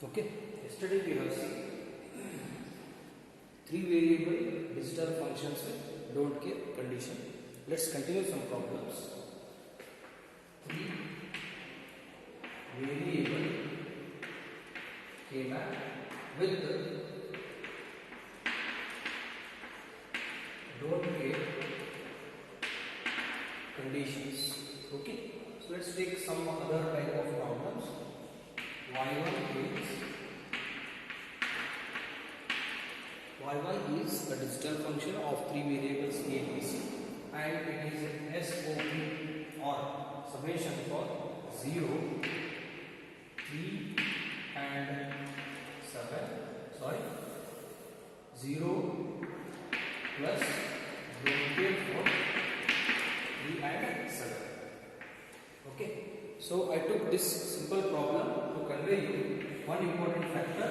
Okay, yesterday we have seen three variable digital functions with don't care condition. Let's continue some problems. Three variable schema with don't care conditions. Okay, so let's take some other type of problems. y1 is a digital function of three variables a, b, c, and it is an SOP or summation for 0, 3 and 7. Sorry, 0 plus don't care for 3 and 7. Okay. So I took this simple problem to convey you one important factor,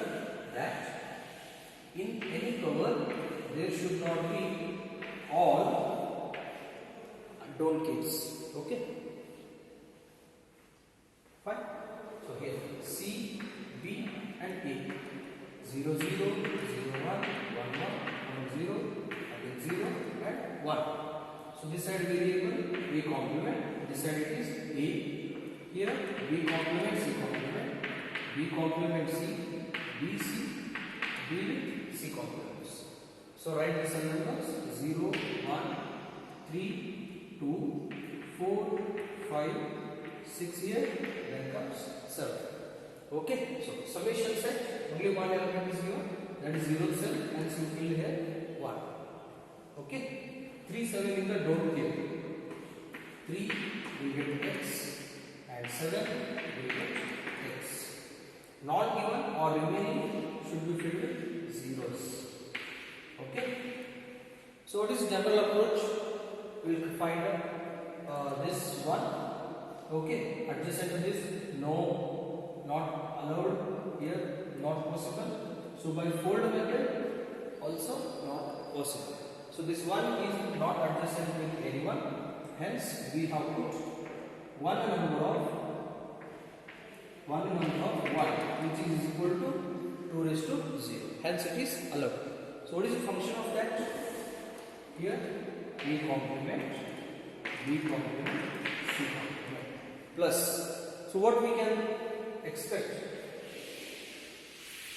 that in any cover there should not be all don't cares. Okay, fine. So here C, B and A, 0, 0, 0, 1, 1, 1, 0, again 0 and 1. So this side variable A complement, this side it is A. Here B complement C complement, B complement C, B C, B C complements. So write this numbers 0, 1, 3, 2, 4, 5, 6 here, then comes 7. Okay, so summation set, only one element is given, that is 0 cell, and you fill here 1. Okay, 3, 7 in the don't care. 3 we get x. And 7 we get x. Not given or remaining should be filled with zeros. Okay. So what is general approach? We will find this one. Okay. Adjacent to this, no, not allowed. Here, not possible. So by fold method, also not possible. So this one is not adjacent with anyone. Hence, we have put one number of 1 which is equal to 2 raised to 0. Hence it is allowed. So what is the function of that? Here B complement, C complement plus. So what we can expect?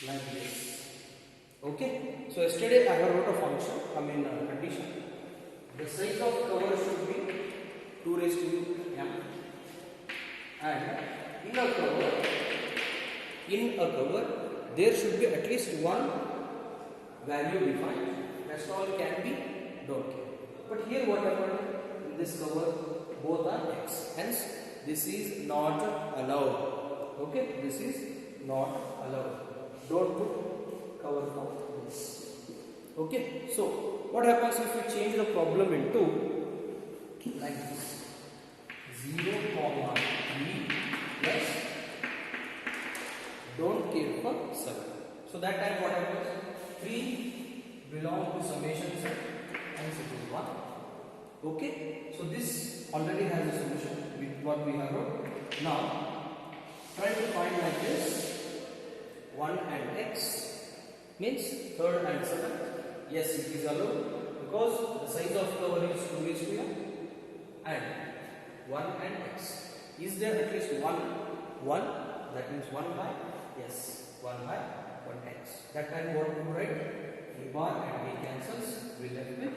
Like this. Okay. So yesterday I have wrote a function, condition. The size of cover should be 2 raised to m. And in a cover there should be at least one value defined. Rest all can be don't care. But here what happened? In this cover both are x. Hence this is not allowed. Okay, this is not allowed. Don't put cover for this. Okay, so what happens if we change the problem into like this? 0, 3 plus don't care for 7. So that time what happens? 3 belong to summation set, hence it is 1. Okay, so this already has a solution with what we have wrote. Now try to find like this 1 and x means 3rd and 7th. Yes, it is allowed because the size of cover is 2 raised to m and 1 and x. Is there at least 1? That means 1 by, yes, 1 by 1x. That time what we write? A bar and A cancels. We left with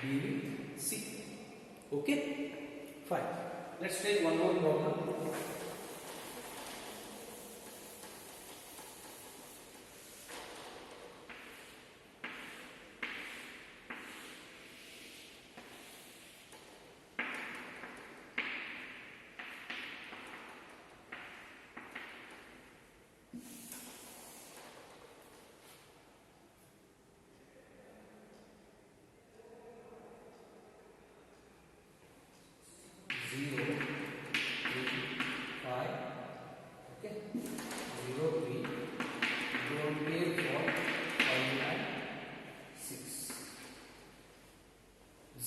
B with C. Okay? Fine. Let's take one more problem.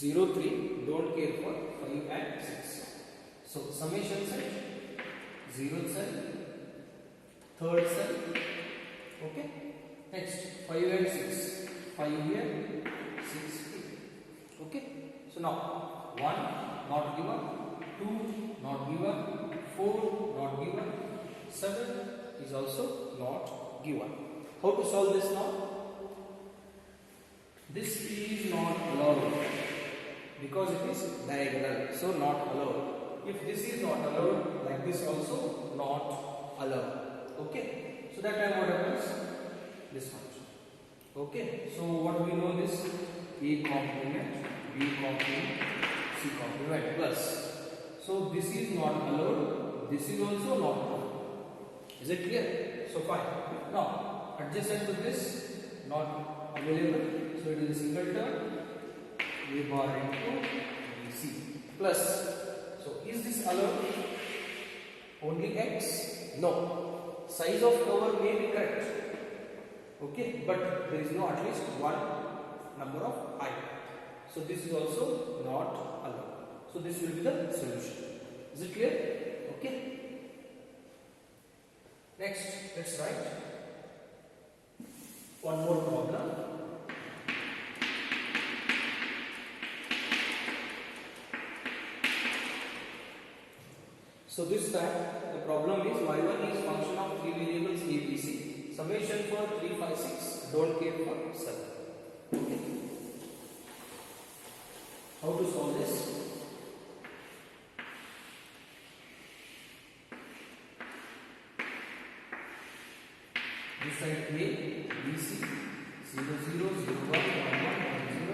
Zero, 3, don't care for 5 and 6. So summation set, 0th cell, 3rd cell, Okay. Next 5 and 6. 5 here, 6 here. Okay. So now 1 not given, 2 not given, 4 not given, 7 is also not given. How to solve this now? This is not allowed because it is diagonal, so not allowed. If this is not allowed, like this also not allowed. Okay. So that time what happens? This function. Okay. So what we know is A complement, B complement, C complement plus. So this is not allowed. This is also not allowed. Is it clear? So fine. Now adjacent to this not available. So it is a single term. A bar into BC plus. So is this allowed? Only X? No. Size of cover may be correct. Okay, but there is no at least one number of I. So this is also not allowed. So this will be the solution. Is it clear? Okay. Next, let's write one more problem. So this time the problem is y1 is function of three variables ABC. Summation for 3, 5, 6. Don't care for 7. Okay. How to solve this? This side A, B, C, 0, 0, 0, 1, 1, 1, 0,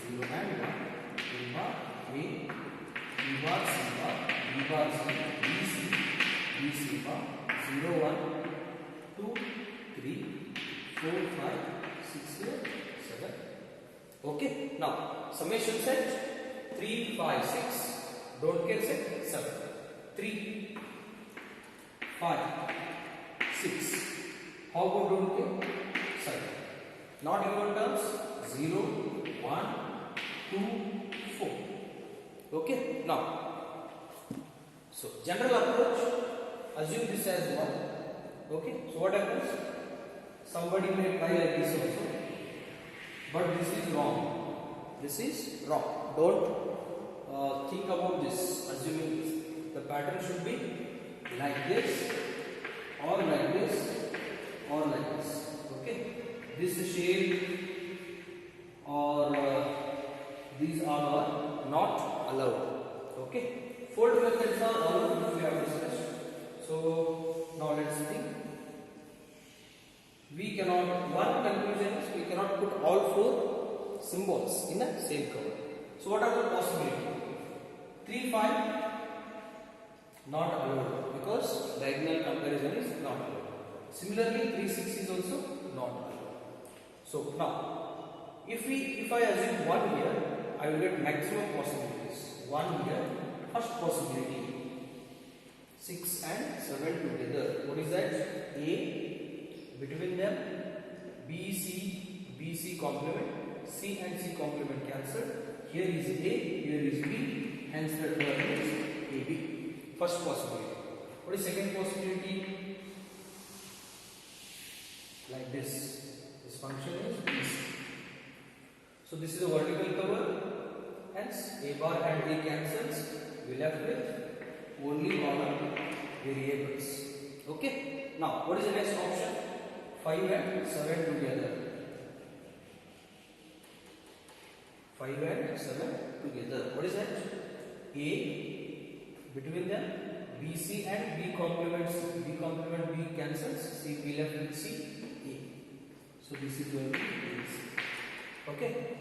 0 and 1. A bar, A, B bar, C bar, B bar, C, B, C, B, C bar, 0, 1, 2, 3, 4, 5, 6 here, 7. Okay. Now, summation set 3, 5, 6. Don't care set 7. 3, 5, 6. How about don't care? 7. Not given terms 0, 1, 2, 4. Okay. Now, so general approach, assume this as 1. Okay. So what happens? Somebody may try like this also, but this is wrong. This is wrong. Don't think about this. Assuming this, the pattern should be like this, or like this, or like this. Okay. This shape or these are not allowed. Okay. Fold methods are all which we have discussed. So now let's think. We cannot, one conclusion is we cannot put all 4 symbols in a same cover. So what are the possibilities? 3, 5 not allowed because diagonal comparison is not allowed. Similarly 3, 6 is also not allowed. So now if I assume 1 here, I will get maximum possibilities. 1 here, first possibility 6 and 7 together. What is that? A between them, BC complement, C and C complement cancelled. Here is A, here is B, hence the term is AB. First possibility. What is second possibility? Like this. This function is BC. So this is a vertical cover. Hence A bar and A cancels. We left with only column variables. Okay. Now what is the next option? 5 and 7 together. 5 and 7 together. What is that? A between them, BC and B complements. B complement B cancels. C, we left with C, A. So this is going to be BC. Okay.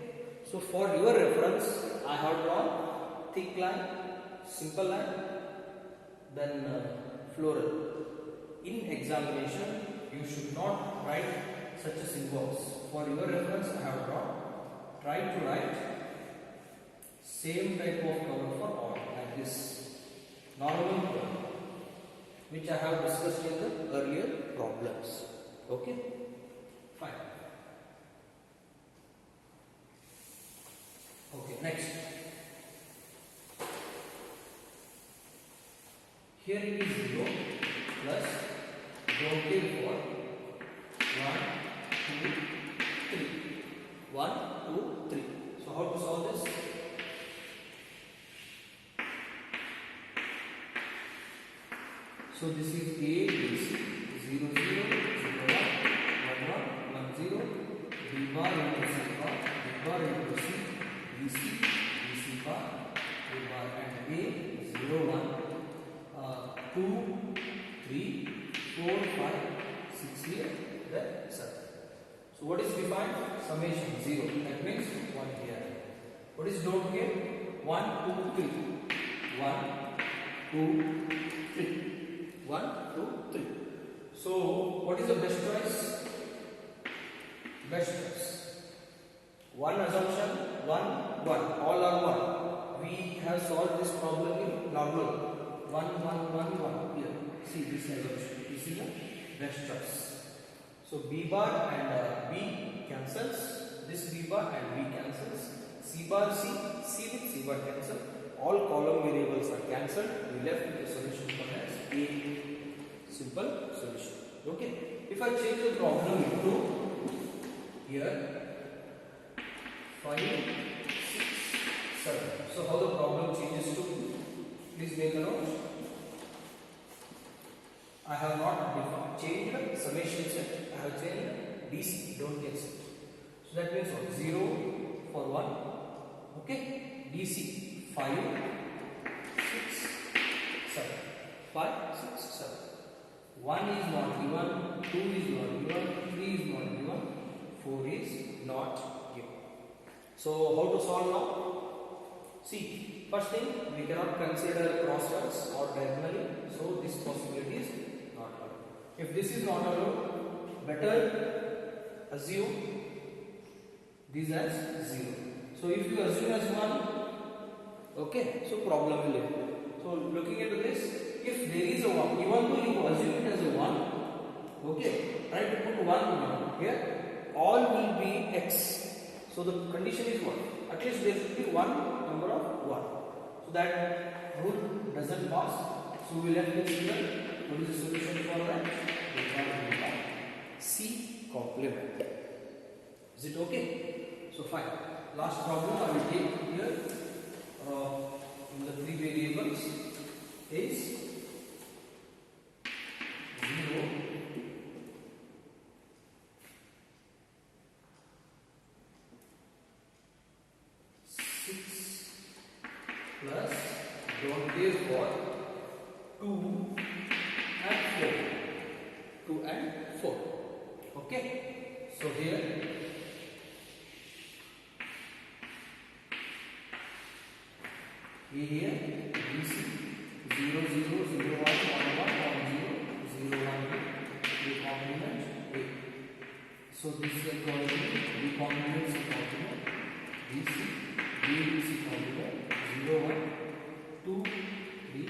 So for your reference, I have drawn thick line, simple line, then floral. In examination, you should not write such a symbols. For your reference, I have drawn. Try to write same type of cover for all, like this. Normal cover, which I have discussed in the earlier problems. Okay? Fine. Okay, next. Here it is 0 plus don't care for 1, 2, 3. 1, 2, 3. So how to solve this? So this is A, B, C, 0, 0, 0, 1, 1, 1, 1, 0, B bar into C bar, B bar into C, B C, B C bar, A bar and A, 0, 1, 2, 3, 4, 5, 6 here, then 7. So what is defined? Summation 0. That means 1 here. What is don't care? 1, 2, 3. 1, 2, 3. 1, 2, 3. So what is the best choice? Best choice. One assumption, 1, 1. All are 1. We have solved this problem in normal. 1, 1, 1, 1. Here. See this assumption. This is the best choice. So B bar and B cancels. This B bar and B cancels. C bar C, C with C bar cancel. All column variables are cancelled. We left with the solution called as A. Simple solution. Okay. If I change the problem into here 5, 6, 7. So how the problem changes to? Please make a note. I have not changed summation set. I have changed DC. Don't get set. So that means what? 0 for 1. Okay. DC 5, 6, 7. 5, 6, 7. 1 is not given, 2 is not given, 3 is not given, 4 is not given. So how to solve now? See, first thing, we cannot consider crosswise or diagonally, so this possibility is not allowed. If this is not allowed, better assume this as 0. So if you assume as 1, okay, so problem will end. So looking into this, if there is a 1, even though you assume it as a 1, okay, try to put 1 here, all will be x. So the condition is what? At least there should be one number of 1. So that rule doesn't pass. So we left this here. What is the solution for that? C complement. Is it okay? So fine. Last problem I will take here in the 3 variables is 0, 6 plus don't care for 2 and 4. 2 and 4. Okay. So here here BC 0, 0, 0, 1, 1, 1, 1, 0, 0, 1, 2, complement A. So this is called B complement C complement BC, B C complement 0, 1, 2, 3,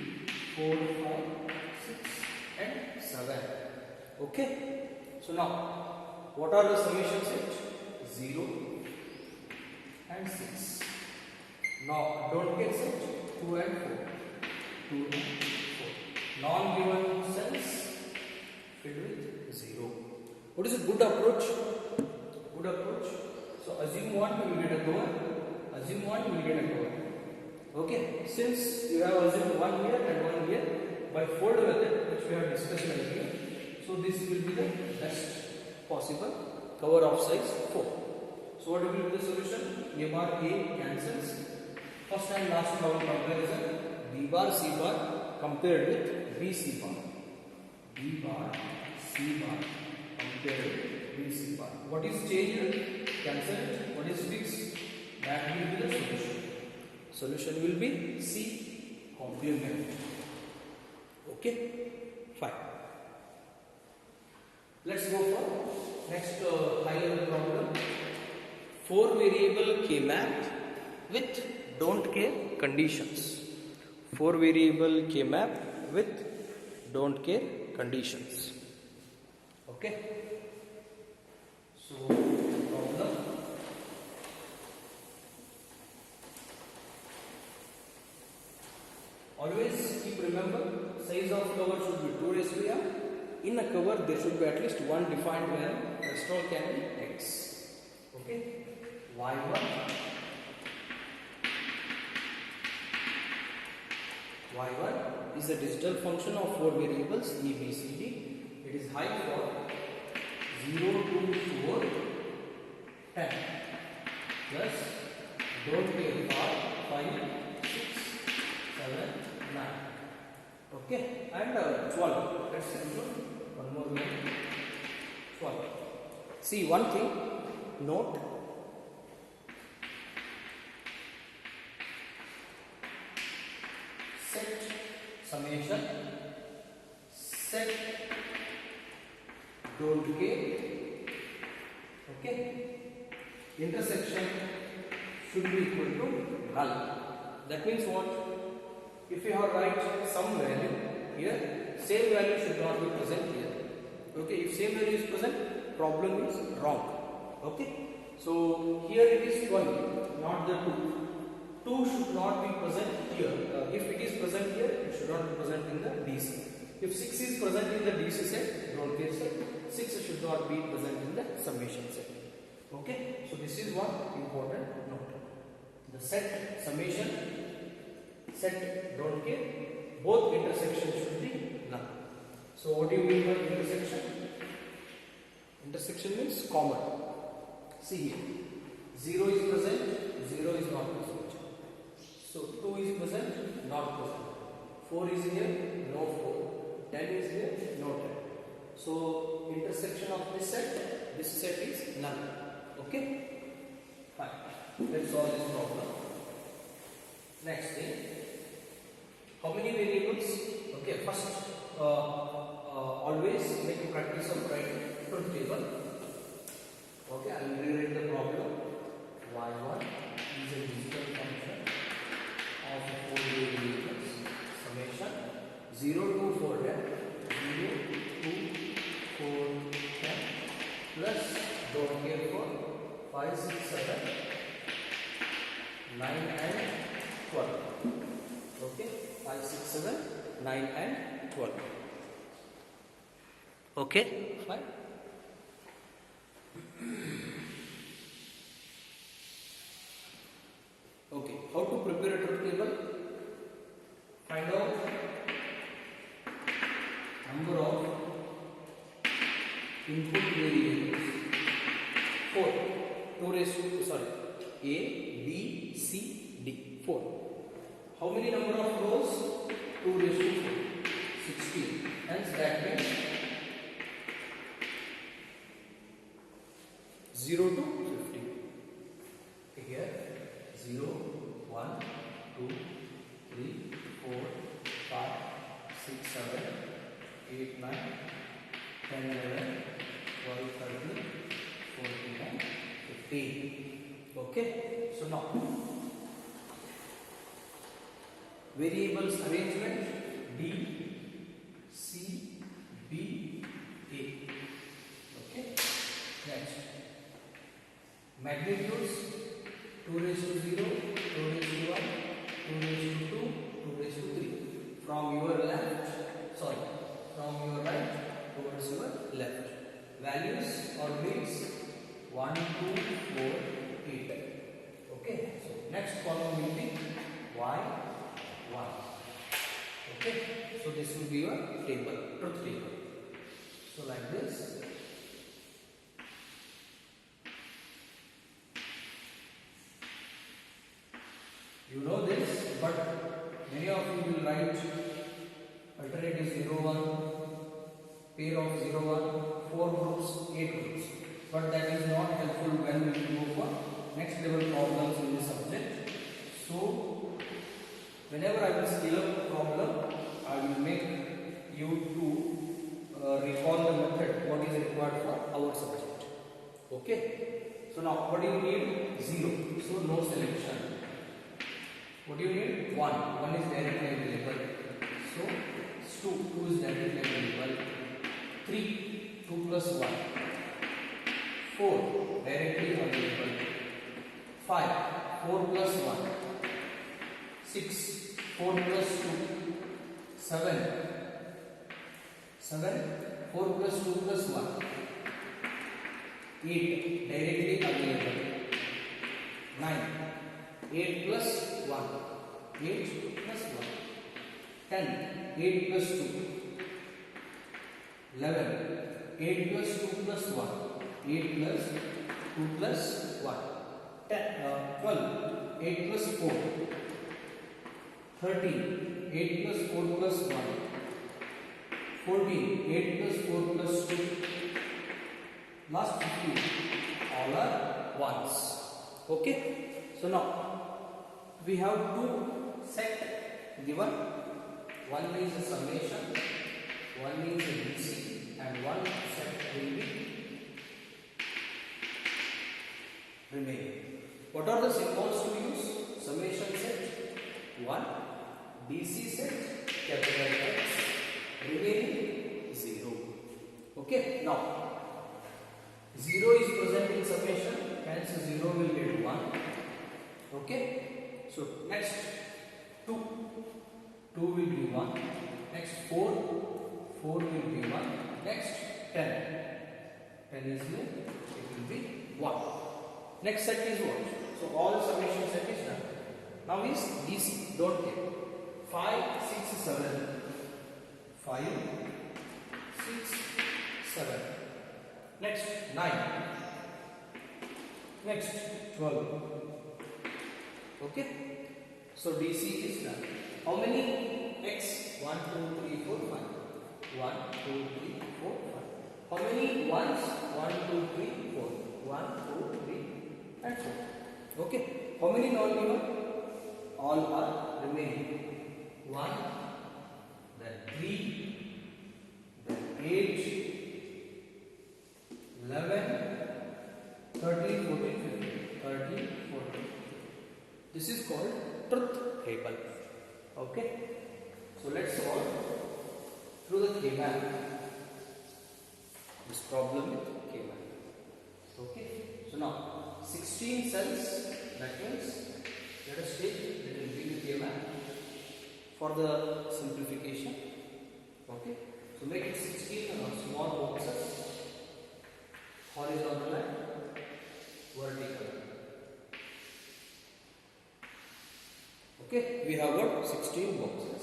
4, 5, 6 and 7. Okay. So now what are the summation set? 0 and 6. Now don't get set 2 and 4. 2 and 4. Non-given cells filled with 0. What is a good approach? Good approach. So assume 1, you will get a cover. Assume 1, you will get a cover. Okay. Since you have assumed 1 here and 1 here, by fold method which we have discussed earlier, so this will be the best possible cover of size 4. So what will be the solution? A bar A cancels. First and last problem comparison. B bar C bar compared with B C bar. B bar C bar compared with B C bar. What is changed? Cancel it. What is fixed? That will be the solution. Solution will be C complement. Okay, fine. Let's go for next high level problem. 4 variable K map with don't care conditions. 4 variable K map with don't care conditions. Okay. So problem. Always keep remember size of cover should be 2 raised to m. In a cover there should be at least one defined variable next all can be x. Okay, y1 is a digital function of 4 variables a, b, c, d. It is height for 0 to 4 10 plus don't care for 5 6 7 9. Okay, and 12. Let's include one more line. 12. See one thing, note set summation, set don't care. Okay, intersection should be equal to null. That means what? If you have write some value here, same value should not be present here. Okay, if same value is present, problem is wrong. Okay, so here it is 1, not the 2. 2 should not be present here. If it is present here, it should not be present in the DC. If 6 is present in the DC set, don't care set, 6 should not be present in the summation set. Okay, so this is one important note. The set summation, set don't care, both intersections should be null. So what do you mean by intersection? Intersection means common. See here, 0 is present, 0 is not present. So 2 is present, not present. 4 is here, no 4. 10 is here, no 10. So intersection of this set is null. Okay? Fine. Let's solve this problem. Next thing. How many variables? Okay, first always make a practice of writing truth table. Okay, I will rewrite the problem. y1 is a digital function of 4 variables. Summation 0 to 4 10, 0 to 4 10 plus don't care for 5 6 7 9 and 12. Okay, 5 6 7 9 and 12. Okay, fine. Okay, how to prepare a truth table? Find out number of input variables. 4. 2 raised to, sorry, A, B, C, D. 4. How many number of rows? 2 raised to 4. 16. Hence that means 0 to 50. Here 0, 1, 2, 3, 4, 5, 6, 7, 8, 9, 10, 11, 12, 13, 14 and 15. Okay, so now variables arrangement D, C, B, A. Okay, next magnitudes 2 raised to 0, 2 raised to 1, 2 raised to 2, 2 raised to 3. From your right towards your left. Values or bits 1, 2, 4, 8. Okay, so next column will be y1. Okay, so this will be your table, truth table. So like this. You know this, but many of you will write alternative 0, 1, pair of 0, 1, 4 groups, 8 groups. But that is not helpful when we go for next level problems in this subject. So, whenever I will scale up a problem, I will make you to recall the method what is required for our subject. Okay? So now, what do you need? 0. So, no selection. What do you need? 1. 1 is directly available. So 2 is directly available. 3. 2 plus 1. 4 directly available. 5. 4 plus 1. 6. 4 plus 2. 7. 4 plus 2 plus 1. 8 directly available. 9. 8 plus 1. 8 plus 1. 10. 8 plus 2. 11. 8 plus 2 plus 1. 8 plus 2 plus 1. 12. 8 plus 4. 13. 8 plus 4 plus 1. 14. 8 plus 4 plus 2. Last 15. All are ones. Okay. So now we have two set given. One is a summation, one is a DC, and one set will be remaining. What are the symbols to use? Summation set 1, DC set capital X, remaining 0. Okay. Now 0 is present in summation, hence 0 will get 1. Okay. So next 2 will be 1. Next 4 will be 1. Next 10 is here, it will be 1. Next set is what? So all summation set is done. Now is DC, don't get 5, 6, 7. 5, 6, 7. Next 9. Next 12. Okay. So DC is done. How many X? 1, 2, 3, 4, 5. 1, 2, 3, 4, 5. How many ones? 1, 2, 3, 4. 1, 2, 3 and 4. Okay. How many non-given? All are remaining. 1, then 3, then 8, 11, 13, 14, 15, 13, 14. This is called truth table. Okay. So let's solve through the K-map. This problem with K-map. Okay. So now 16 cells, that means let us take that will be the K-map for the simplification. Okay. So make it 16 small boxes, horizontal and vertical. Okay, we have got 16 boxes.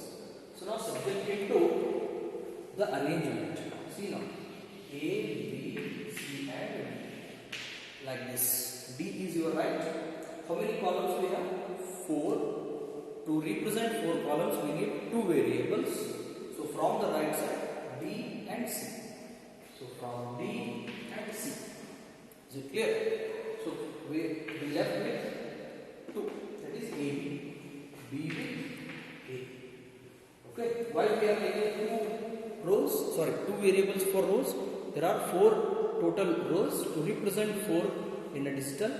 So now subject to the arrangement. See now, A, B, C and D. Like this. D is your right. How many columns we have? 4. To represent 4 columns, we need 2 variables. So from the right side, D and C. So from D and C. Is it clear? So we left with 2. That is A. B with A. Okay. Why we are taking 2 rows? Sorry, 2 variables for rows. There are 4 total rows. To represent 4 in a digital,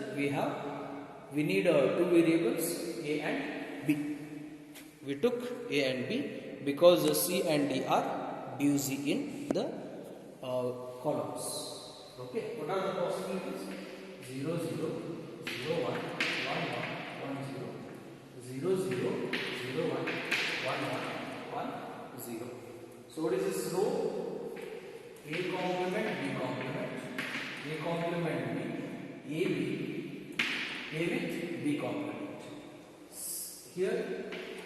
we need 2 variables A and B. We took A and B because C and D are busy in the columns. Okay. What are the possibilities? 0, 0, 0, 1, 1, 1, 1, 0. 0, 0, 0, 1, 1, 1, 1, 0. So what is this row? A complement, B complement, A complement B, A B, A with B complement. Here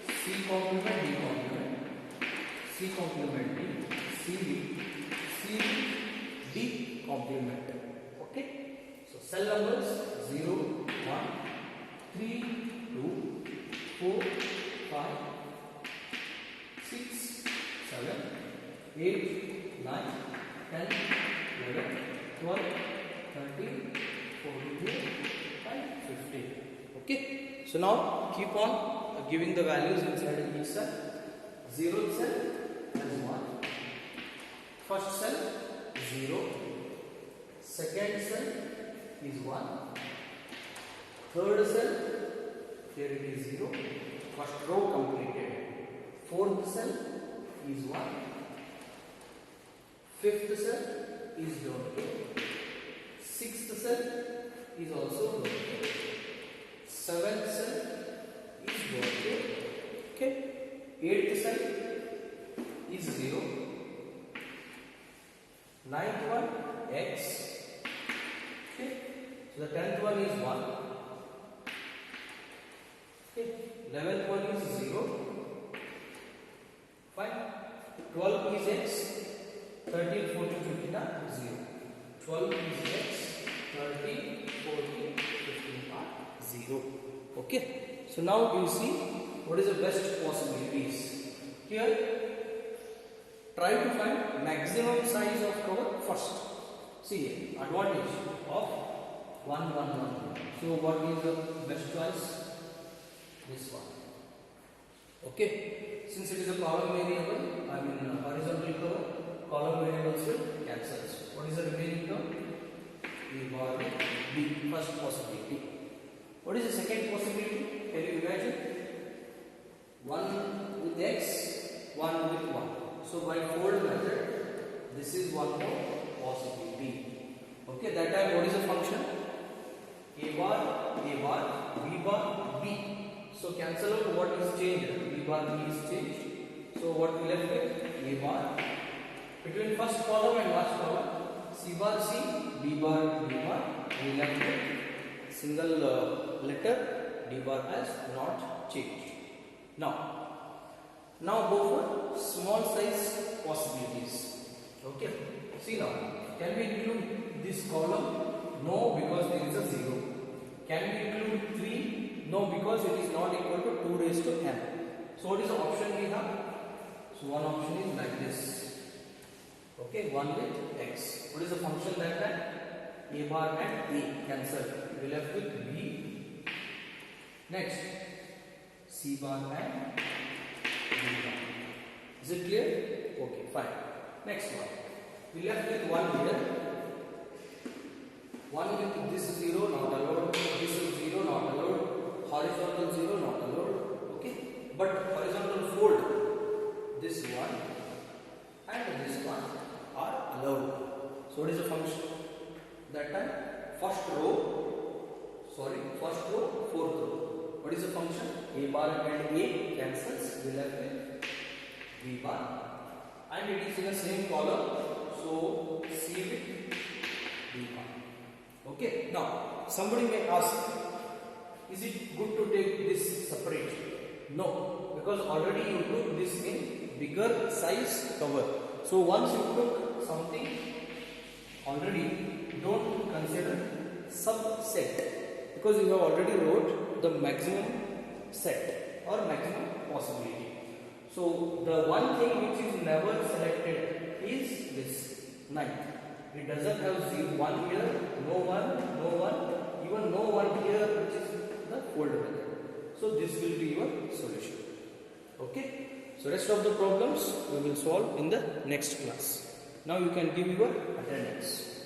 C complement, D complement, C complement B, C B, C B, D complement. Okay. So cell numbers 0, 1, 3, 2, 4, 5, 6, 7, 8, 9, 10, 11, 12, 13, 14, and 15. Okay. So now keep on giving the values inside each cell. 0th cell has 1. First cell 0. Second cell is 1. Third cell, here it is 0. First row completed. Fourth cell is 1. Fifth cell is dotted. Sixth cell is also dotted. Seventh cell is dotted. Okay. Eighth cell is 0. Ninth one X. So the 10th one is 1. Okay. 11th one is 0. Fine. 12 is x. 13, 14, 15 are 0. 12 is x. 13, 14, 15 are 0. Okay. So now you see what is the best possibilities. Here, try to find maximum size of cover first. See here, advantage of 1, 1, 1. So what is the best choice? This one. Okay. Since it is a column variable, I mean horizontal cover, column variables will cancel. What is the remaining term? A bar B, first possibility. What is the second possibility? Can you imagine? 1 with x, 1 with 1. So by fold method, this is one more possibility. Okay, that time what is the function? A bar, B bar, B. So cancel out what is changed. B bar, B is changed. So what we left with? A bar. Between first column and last column, C bar C, B bar, we left with single letter, D bar has not changed. Now go for small size possibilities. Okay. See now, can we include this column? No, because there is a 0. Can we include 3? No, because it is not equal to 2 raised to n. So what is the option we have? So one option is like this. Okay, 1 with x. What is the function that time? A bar and A cancel. We left with B. Next, C bar and B bar. Is it clear? Okay, fine. Next one. We left with 1 here. 1 with this 0 not allowed. This is 0 not allowed. Horizontal 0 not allowed. Okay, but horizontal fold, this one and this one are allowed. So what is the function? That time first row, fourth row. What is the function? A bar and A cancels. We left with B bar, and it is in the same column. So C with B bar. Okay. Now somebody may ask, is it good to take this separate? No, because already you took this in bigger size cover. So once you took something already, don't consider subset, because you have already wrote the maximum set or maximum possibility. So the one thing which is never selected is this 9. It doesn't have 1 here, no 1, even no 1 here, which is the fold method. So this will be your solution. Okay. So rest of the problems we will solve in the next class. Now you can give your attendance.